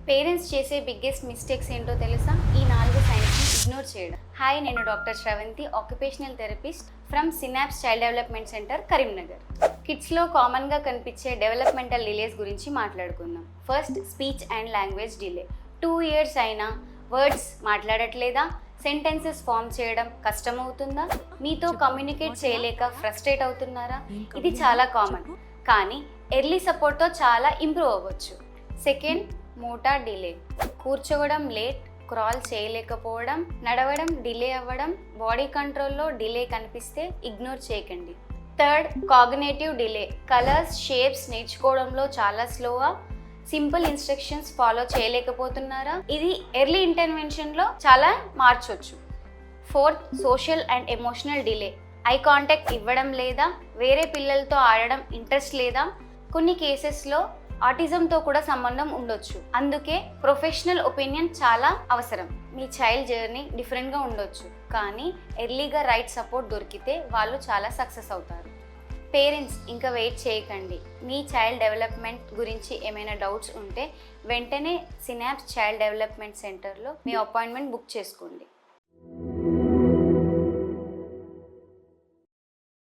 Parents చేసే biggest mistakes ఏంటో తెలుసా? ఈ 4 సైన్స్ని ఇగ్నోర్ చేయడం. హాయ్, నేను doctor Sravanthi, occupational therapist from Synapse child development centre, Karimnagar. కిడ్స్లో కామన్గా కనిపించే డెవలప్మెంటల్ డిలేస్ గురించి మాట్లాడుకుందాం. First, speech and language delay. 2 years అయినా వర్డ్స్ మాట్లాడట్లేదా? సెంటెన్సెస్ ఫామ్ చేయడం కష్టమవుతుందా? మీతో కమ్యూనికేట్ చేయలేక ఫ్రస్ట్రేట్ అవుతున్నారా? ఇది చాలా కామన్, కానీ ఎర్లీ సపోర్ట్తో చాలా ఇంప్రూవ్ అవ్వచ్చు. Second, motor delay. కూర్చోవడం లేట్, క్రాల్ చేయలేకపోవడం, నడవడం డిలే అవ్వడం, బాడీ కంట్రోల్లో డిలే కనిపిస్తే ఇగ్నోర్ చేయకండి. Third, cognitive delay. Colours, shapes నేర్చుకోవడంలో చాలా స్లోగా, సింపుల్ ఇన్స్ట్రక్షన్స్ ఫాలో చేయలేకపోతున్నారా? ఇది ఎర్లీ ఇంటర్వెన్షన్లో చాలా మార్చొచ్చు. Fourth, social and emotional delay. Eye contact ఇవ్వడం లేదా, వేరే పిల్లలతో ఆడడం ఇంట్రెస్ట్ లేదా. కొన్ని కేసెస్లో ఆటిజంతో కూడా సంబంధం ఉండొచ్చు. అందుకే ప్రొఫెషనల్ ఒపీనియన్ చాలా అవసరం. మీ చైల్డ్ జర్నీ డిఫరెంట్గా ఉండొచ్చు, కానీ ఎర్లీగా రైట్ సపోర్ట్ దొరికితే వాళ్ళు చాలా సక్సెస్ అవుతారు. పేరెంట్స్, ఇంకా వెయిట్ చేయకండి. మీ చైల్డ్ డెవలప్మెంట్ గురించి ఏమైనా డౌట్స్ ఉంటే వెంటనే సినాప్స్ చైల్డ్ డెవలప్మెంట్ సెంటర్లో మీ అపాయింట్మెంట్ బుక్ చేసుకోండి.